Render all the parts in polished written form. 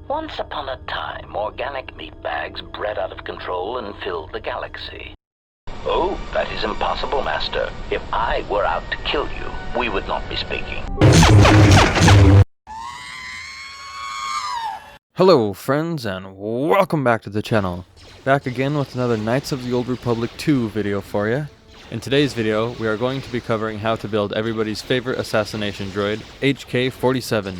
Once upon a time, organic meat bags bred out of control and filled the galaxy. Oh, that is impossible, Master. If I were out to kill you, we would not be speaking. Hello friends, and welcome back to the channel. Back again with another Knights of the Old Republic 2 video for you. In today's video, we are going to be covering how to build everybody's favorite assassination droid, HK47.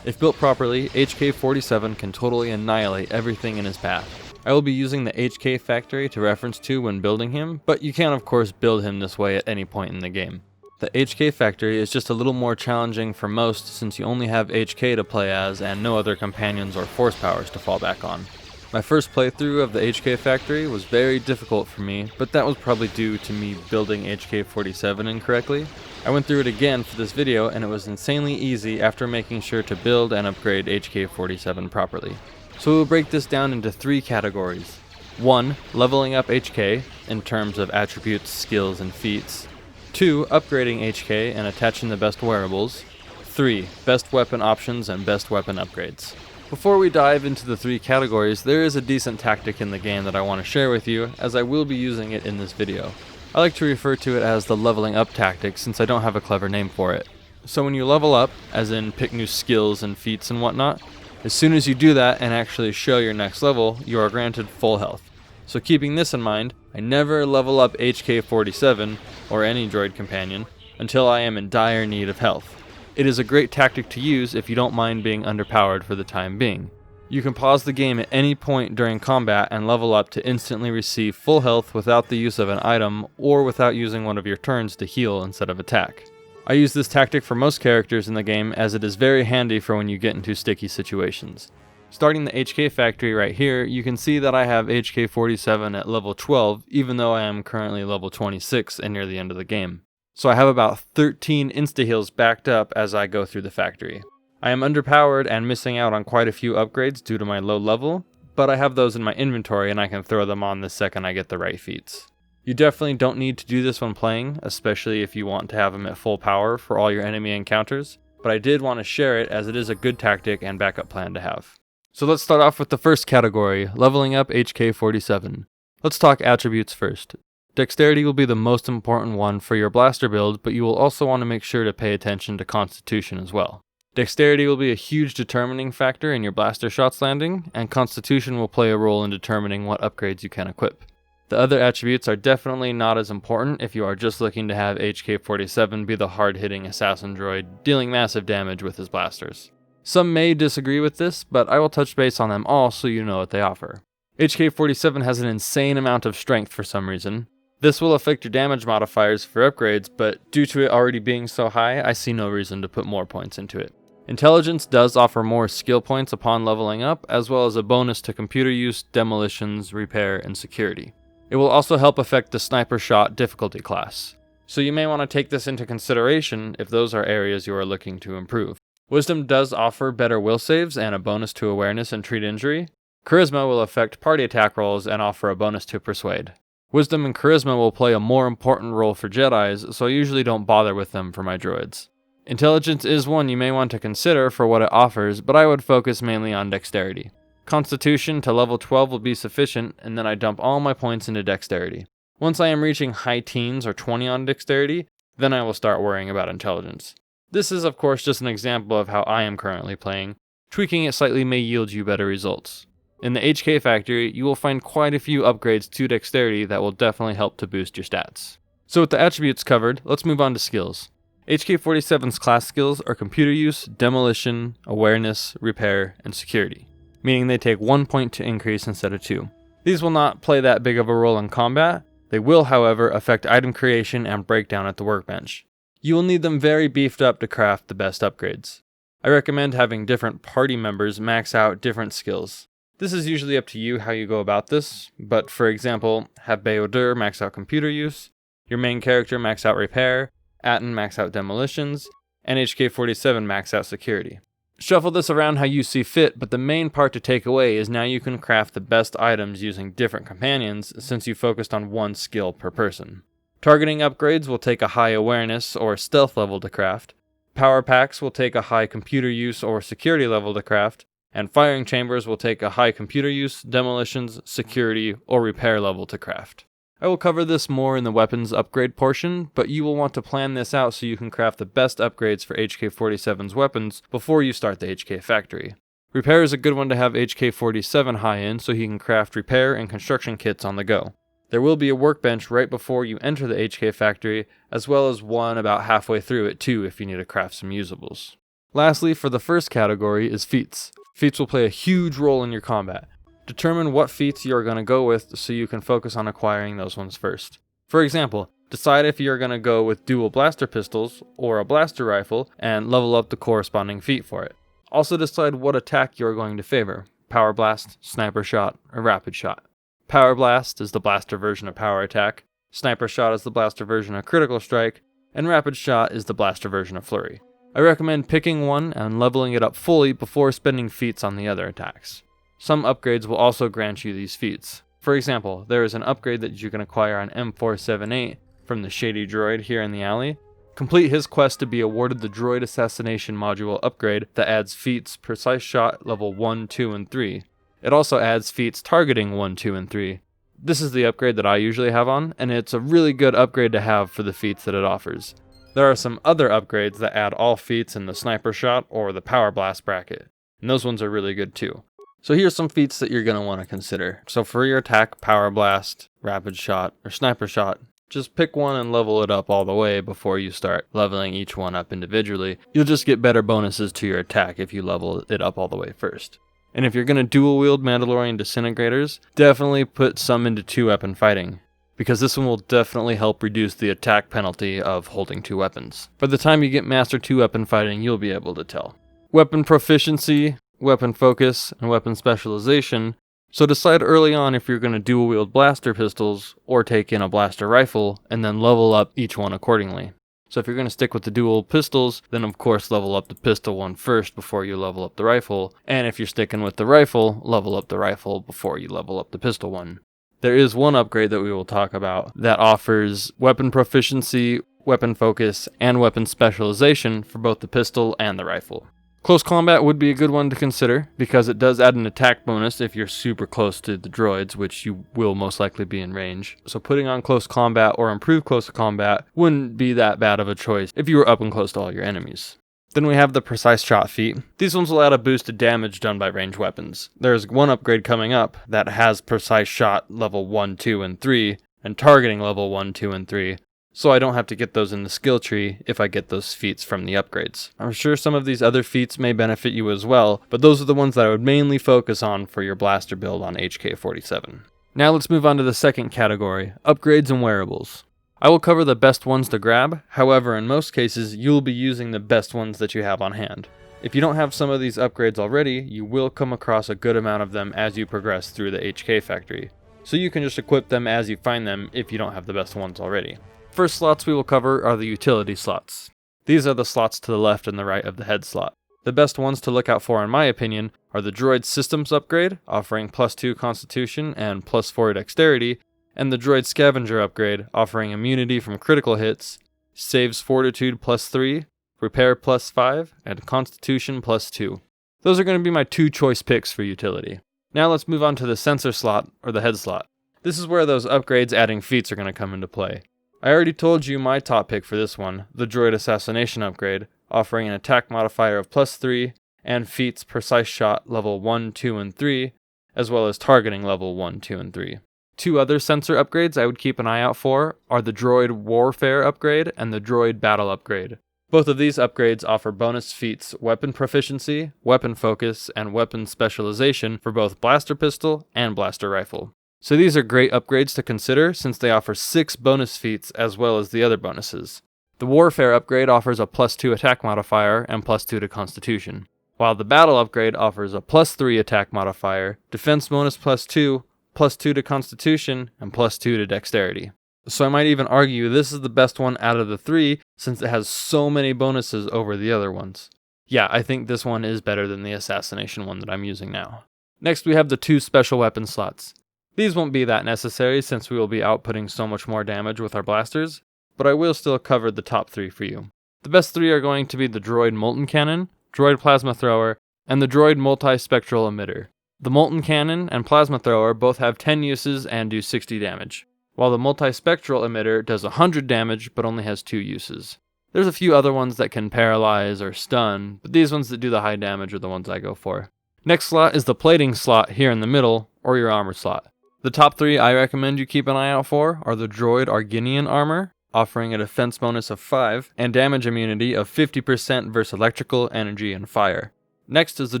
If built properly, HK47 can totally annihilate everything in his path. I will be using the HK factory to reference to when building him, but you can of course build him this way at any point in the game. The HK factory is just a little more challenging for most since you only have HK to play as and no other companions or force powers to fall back on. My first playthrough of the HK factory was very difficult for me, but that was probably due to me building HK47 incorrectly. I went through it again for this video and it was insanely easy after making sure to build and upgrade HK47 properly. So we'll break this down into 3 categories. 1. Leveling up HK in terms of attributes, skills, and feats. 2. Upgrading HK and attaching the best wearables. 3. Best weapon options and best weapon upgrades. Before we dive into the 3 categories, there is a decent tactic in the game that I want to share with you, as I will be using it in this video. I like to refer to it as the leveling up tactic since I don't have a clever name for it. So when you level up, as in pick new skills and feats and whatnot, as soon as you do that and actually show your next level, you are granted full health. So keeping this in mind, I never level up HK47, or any droid companion, until I am in dire need of health. It is a great tactic to use if you don't mind being underpowered for the time being. You can pause the game at any point during combat and level up to instantly receive full health without the use of an item or without using one of your turns to heal instead of attack. I use this tactic for most characters in the game as it is very handy for when you get into sticky situations. Starting the HK factory right here, you can see that I have HK47 at level 12 even though I am currently level 26 and near the end of the game. So I have about 13 insta-heals backed up as I go through the factory. I am underpowered and missing out on quite a few upgrades due to my low level, but I have those in my inventory and I can throw them on the second I get the right feats. You definitely don't need to do this when playing, especially if you want to have them at full power for all your enemy encounters, but I did want to share it as it is a good tactic and backup plan to have. So let's start off with the first category, leveling up HK47. Let's talk attributes first. Dexterity will be the most important one for your blaster build, but you will also want to make sure to pay attention to Constitution as well. Dexterity will be a huge determining factor in your blaster shots landing, and Constitution will play a role in determining what upgrades you can equip. The other attributes are definitely not as important if you are just looking to have HK47 be the hard-hitting assassin droid, dealing massive damage with his blasters. Some may disagree with this, but I will touch base on them all so you know what they offer. HK47 has an insane amount of strength for some reason. This will affect your damage modifiers for upgrades, but due to it already being so high, I see no reason to put more points into it. Intelligence does offer more skill points upon leveling up, as well as a bonus to computer use, demolitions, repair, and security. It will also help affect the sniper shot difficulty class, so you may want to take this into consideration if those are areas you are looking to improve. Wisdom does offer better will saves and a bonus to awareness and treat injury. Charisma will affect party attack rolls and offer a bonus to persuade. Wisdom and Charisma will play a more important role for Jedis, so I usually don't bother with them for my droids. Intelligence is one you may want to consider for what it offers, but I would focus mainly on Dexterity. Constitution to level 12 will be sufficient, and then I dump all my points into Dexterity. Once I am reaching high teens or 20 on Dexterity, then I will start worrying about Intelligence. This is of course just an example of how I am currently playing. Tweaking it slightly may yield you better results. In the HK factory, you will find quite a few upgrades to Dexterity that will definitely help to boost your stats. So with the attributes covered, let's move on to skills. HK47's class skills are computer use, demolition, awareness, repair, and security, meaning they take 1 point to increase instead of 2. These will not play that big of a role in combat. They will, however, affect item creation and breakdown at the workbench. You will need them very beefed up to craft the best upgrades. I recommend having different party members max out different skills. This is usually up to you how you go about this, but for example, have Bayodur max out computer use, your main character max out repair, Atten max out demolitions, and HK47 max out security. Shuffle this around how you see fit, but the main part to take away is now you can craft the best items using different companions since you focused on one skill per person. Targeting upgrades will take a high awareness or stealth level to craft, power packs will take a high computer use or security level to craft, and firing chambers will take a high computer use, demolitions, security, or repair level to craft. I will cover this more in the weapons upgrade portion, but you will want to plan this out so you can craft the best upgrades for HK47's weapons before you start the HK factory. Repair is a good one to have HK47 high in so he can craft repair and construction kits on the go. There will be a workbench right before you enter the HK factory, as well as one about halfway through it too if you need to craft some usables. Lastly, for the first category is feats. Feats will play a huge role in your combat. Determine what feats you are going to go with so you can focus on acquiring those ones first. For example, decide if you are going to go with dual blaster pistols or a blaster rifle and level up the corresponding feat for it. Also decide what attack you are going to favor: Power Blast, Sniper Shot, or Rapid Shot. Power Blast is the blaster version of Power Attack, Sniper Shot is the blaster version of Critical Strike, and Rapid Shot is the blaster version of Flurry. I recommend picking one and leveling it up fully before spending feats on the other attacks. Some upgrades will also grant you these feats. For example, there is an upgrade that you can acquire on M478 from the Shady Droid here in the alley. Complete his quest to be awarded the Droid Assassination Module upgrade that adds feats Precise Shot level 1, 2, and 3. It also adds feats Targeting 1, 2, and 3. This is the upgrade that I usually have on, and it's a really good upgrade to have for the feats that it offers. There are some other upgrades that add all feats in the Sniper Shot or the Power Blast bracket, and those ones are really good too. So here's some feats that you're going to want to consider. So for your attack, Power Blast, Rapid Shot, or Sniper Shot, just pick one and level it up all the way before you start leveling each one up individually. You'll just get better bonuses to your attack if you level it up all the way first. And if you're going to dual wield Mandalorian Disintegrators, definitely put some into 2-weapon fighting, because this one will definitely help reduce the attack penalty of holding 2 weapons. By the time you get Master 2-weapon fighting, you'll be able to tell. Weapon Proficiency, Weapon Focus, and Weapon Specialization. So decide early on if you're going to dual wield blaster pistols or take in a blaster rifle and then level up each one accordingly. So if you're going to stick with the dual pistols, then of course level up the pistol one first before you level up the rifle. And if you're sticking with the rifle, level up the rifle before you level up the pistol one. There is one upgrade that we will talk about that offers Weapon Proficiency, Weapon Focus, and Weapon Specialization for both the pistol and the rifle. Close combat would be a good one to consider, because it does add an attack bonus if you're super close to the droids, which you will most likely be in range. So putting on close combat or improved close combat wouldn't be that bad of a choice if you were up and close to all your enemies. Then we have the Precise Shot feat. These ones will add a boost to damage done by ranged weapons. There's one upgrade coming up that has Precise Shot level 1, 2, and 3, and targeting level 1, 2, and 3. So I don't have to get those in the skill tree if I get those feats from the upgrades. I'm sure some of these other feats may benefit you as well, but those are the ones that I would mainly focus on for your blaster build on HK47. Now let's move on to the second category, upgrades and wearables. I will cover the best ones to grab, however in most cases you'll be using the best ones that you have on hand. If you don't have some of these upgrades already, you will come across a good amount of them as you progress through the HK factory, so you can just equip them as you find them if you don't have the best ones already. First slots we will cover are the utility slots. These are the slots to the left and the right of the head slot. The best ones to look out for in my opinion are the Droid Systems upgrade, offering +2 Constitution and +4 Dexterity, and the Droid Scavenger upgrade, offering immunity from critical hits, saves Fortitude +3, Repair +5, and Constitution +2. Those are going to be my 2 choice picks for utility. Now let's move on to the sensor slot, or the head slot. This is where those upgrades adding feats are going to come into play. I already told you my top pick for this one, the Droid Assassination upgrade, offering an attack modifier of +3 and feats Precise Shot level 1, 2, and 3, as well as targeting level 1, 2, and 3. 2 other sensor upgrades I would keep an eye out for are the Droid Warfare upgrade and the Droid Battle upgrade. Both of these upgrades offer bonus feats Weapon Proficiency, Weapon Focus, and Weapon Specialization for both Blaster Pistol and Blaster Rifle. So these are great upgrades to consider since they offer 6 bonus feats as well as the other bonuses. The Warfare upgrade offers a +2 attack modifier and +2 to Constitution, while the Battle upgrade offers a +3 attack modifier, defense bonus +2, +2 to Constitution, and +2 to Dexterity. So I might even argue this is the best one out of the 3 since it has so many bonuses over the other ones. Yeah, I think this one is better than the Assassination one that I'm using now. Next we have the 2 special weapon slots. These won't be that necessary since we will be outputting so much more damage with our blasters, but I will still cover the top 3 for you. The best 3 are going to be the Droid Molten Cannon, Droid Plasma Thrower, and the droid multispectral emitter. The molten cannon and plasma thrower both have 10 uses and do 60 damage, while the multispectral emitter does 100 damage but only has 2 uses. There's a few other ones that can paralyze or stun, but these ones that do the high damage are the ones I go for. Next slot is the plating slot here in the middle, or your armor slot. The top 3 I recommend you keep an eye out for are the droid Arginian armor, offering a defense bonus of 5 and damage immunity of 50% versus electrical, energy, and fire. Next is the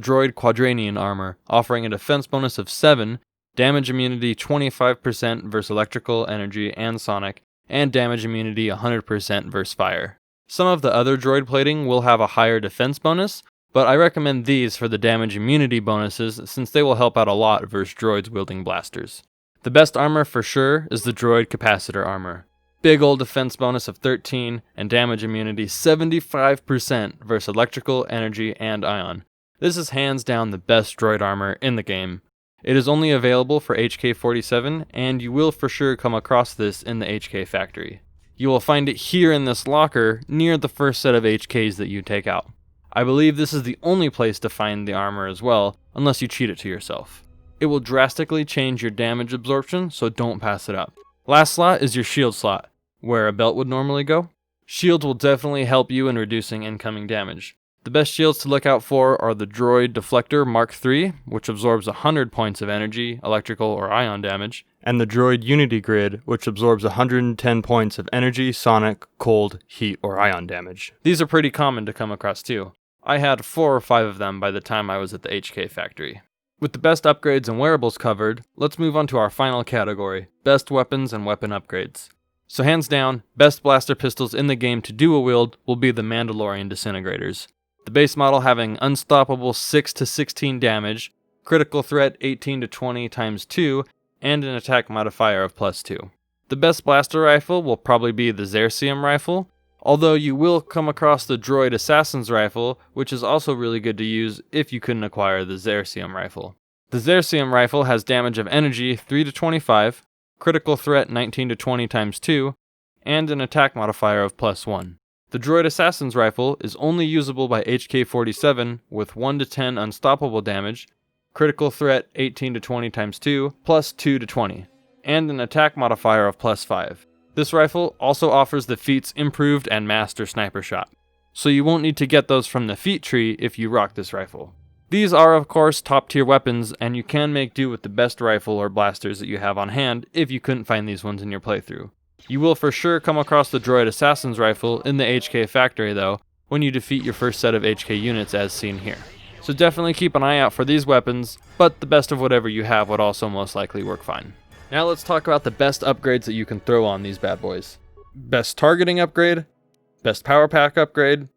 droid Quadranian armor, offering a defense bonus of 7, damage immunity 25% versus electrical, energy, and sonic, and damage immunity 100% versus fire. Some of the other droid plating will have a higher defense bonus, but I recommend these for the damage immunity bonuses since they will help out a lot versus droids wielding blasters. The best armor for sure is the droid capacitor armor. Big old defense bonus of 13 and damage immunity 75% versus electrical, energy, and ion. This is hands down the best droid armor in the game. It is only available for HK47, and you will for sure come across this in the HK factory. You will find it here in this locker near the first set of HKs that you take out. I believe this is the only place to find the armor as well, unless you cheat it to yourself. It will drastically change your damage absorption, so don't pass it up. Last slot is your shield slot, where a belt would normally go. Shields will definitely help you in reducing incoming damage. The best shields to look out for are the Droid Deflector Mark III, which absorbs 100 points of energy, electrical, or ion damage, and the Droid Unity Grid, which absorbs 110 points of energy, sonic, cold, heat, or ion damage. These are pretty common to come across too. I had 4 or 5 of them by the time I was at the HK factory. With the best upgrades and wearables covered, let's move on to our final category, best weapons and weapon upgrades. So hands down, best blaster pistols in the game to dual wield will be the Mandalorian Disintegrators. The base model having unstoppable 6 to 16 damage, critical threat 18 to 20 times 2, and an attack modifier of +2. The best blaster rifle will probably be the Xerxium rifle, although you will come across the Droid Assassin's rifle, which is also really good to use if you couldn't acquire the Xerxium rifle. The Xerxium rifle has damage of energy 3 to 25, critical threat 19 to 20 times 2, and an attack modifier of +1. The Droid Assassin's rifle is only usable by HK47 with 1 to 10 unstoppable damage, critical threat 18 to 20 times 2, +2 to 20, and an attack modifier of +5. This rifle also offers the Feats Improved and Master Sniper Shot, so you won't need to get those from the Feat tree if you rock this rifle. These are of course top tier weapons, and you can make do with the best rifle or blasters that you have on hand if you couldn't find these ones in your playthrough. You will for sure come across the Droid Assassin's rifle in the HK factory though, when you defeat your first set of HK units as seen here. So definitely keep an eye out for these weapons, but the best of whatever you have would also most likely work fine. Now let's talk about the best upgrades that you can throw on these bad boys. Best targeting upgrade, best power pack upgrade,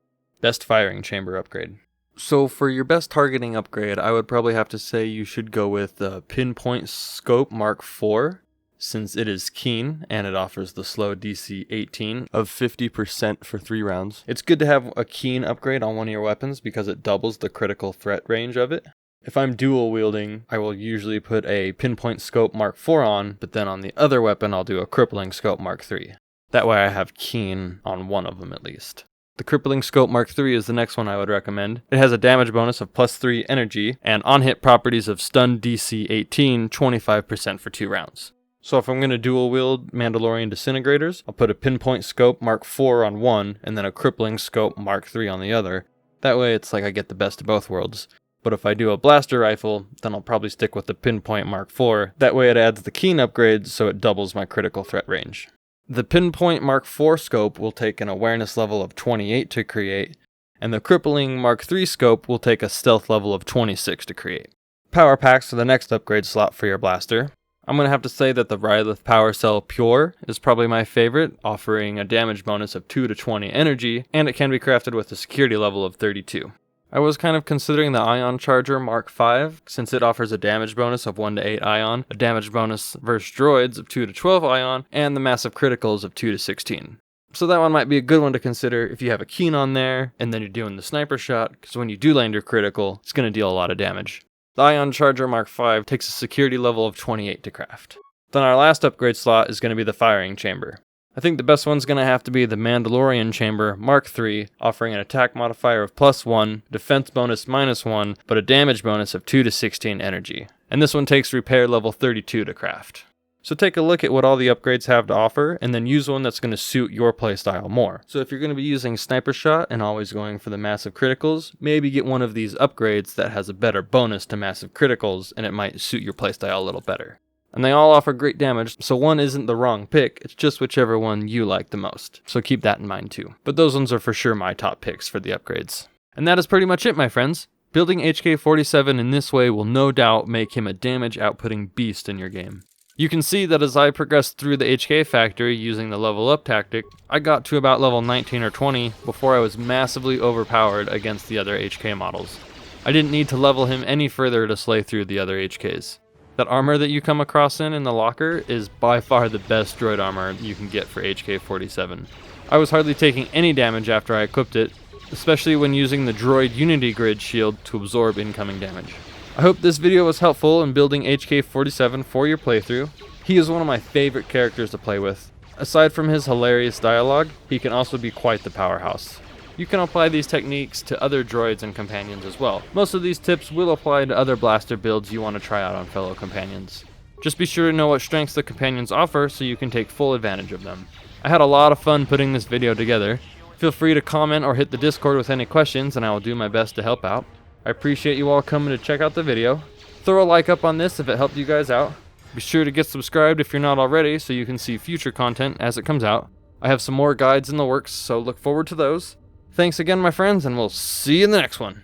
best firing chamber upgrade. So for your best targeting upgrade, I would probably have to say you should go with the Pinpoint Scope Mark IV, since it is keen and it offers the slow DC 18 of 50% for 3 rounds. It's good to have a keen upgrade on one of your weapons because it doubles the critical threat range of it. If I'm dual wielding, I will usually put a Pinpoint Scope Mark IV on, but then on the other weapon I'll do a Crippling Scope Mark III. That way I have keen on one of them at least. The Crippling Scope Mark III is the next one I would recommend. It has a damage bonus of +3 energy, and on-hit properties of Stun DC 18, 25% for 2 rounds. So if I'm going to dual wield Mandalorian Disintegrators, I'll put a Pinpoint Scope Mark IV on one, and then a Crippling Scope Mark III on the other. That way it's like I get the best of both worlds. But if I do a blaster rifle, then I'll probably stick with the Pinpoint Mark IV. That way it adds the keen upgrade, so it doubles my critical threat range. The Pinpoint Mark IV scope will take an awareness level of 28 to create, and the Crippling Mark III scope will take a stealth level of 26 to create. Power packs are the next upgrade slot for your blaster. I'm going to have to say that the Rylith Power Cell Pure is probably my favorite, offering a damage bonus of 2 to 20 energy, and it can be crafted with a security level of 32. I was kind of considering the Ion Charger Mark V, since it offers a damage bonus of 1 to 8 Ion, a damage bonus versus droids of 2 to 12 Ion, and the massive criticals of 2 to 16. So that one might be a good one to consider if you have a keen on there, and then you're doing the sniper shot, because when you do land your critical, it's going to deal a lot of damage. The Ion Charger Mark V takes a security level of 28 to craft. Then our last upgrade slot is going to be the firing chamber. I think the best one's going to have to be the Mandalorian Chamber Mark III, offering an attack modifier of +1, defense bonus -1, but a damage bonus of 2 to 16 energy. And this one takes repair level 32 to craft. So take a look at what all the upgrades have to offer, and then use one that's going to suit your playstyle more. So if you're going to be using Sniper Shot and always going for the massive criticals, maybe get one of these upgrades that has a better bonus to massive criticals, and it might suit your playstyle a little better. And they all offer great damage, so one isn't the wrong pick, it's just whichever one you like the most. So keep that in mind too. But those ones are for sure my top picks for the upgrades. And that is pretty much it, my friends. Building HK47 in this way will no doubt make him a damage outputting beast in your game. You can see that as I progressed through the HK factory using the level up tactic, I got to about level 19 or 20 before I was massively overpowered against the other HK models. I didn't need to level him any further to slay through the other HKs. That armor that you come across in the locker is by far the best droid armor you can get for HK47. I was hardly taking any damage after I equipped it, especially when using the droid Unity Grid shield to absorb incoming damage. I hope this video was helpful in building HK47 for your playthrough. He is one of my favorite characters to play with. Aside from his hilarious dialogue, he can also be quite the powerhouse. You can apply these techniques to other droids and companions as well. Most of these tips will apply to other blaster builds you want to try out on fellow companions. Just be sure to know what strengths the companions offer so you can take full advantage of them. I had a lot of fun putting this video together. Feel free to comment or hit the Discord with any questions and I will do my best to help out. I appreciate you all coming to check out the video. Throw a like up on this if it helped you guys out. Be sure to get subscribed if you're not already so you can see future content as it comes out. I have some more guides in the works, so look forward to those. Thanks again, my friends, and we'll see you in the next one.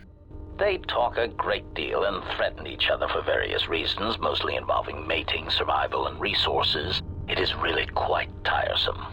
They talk a great deal and threaten each other for various reasons, mostly involving mating, survival, and resources. It is really quite tiresome.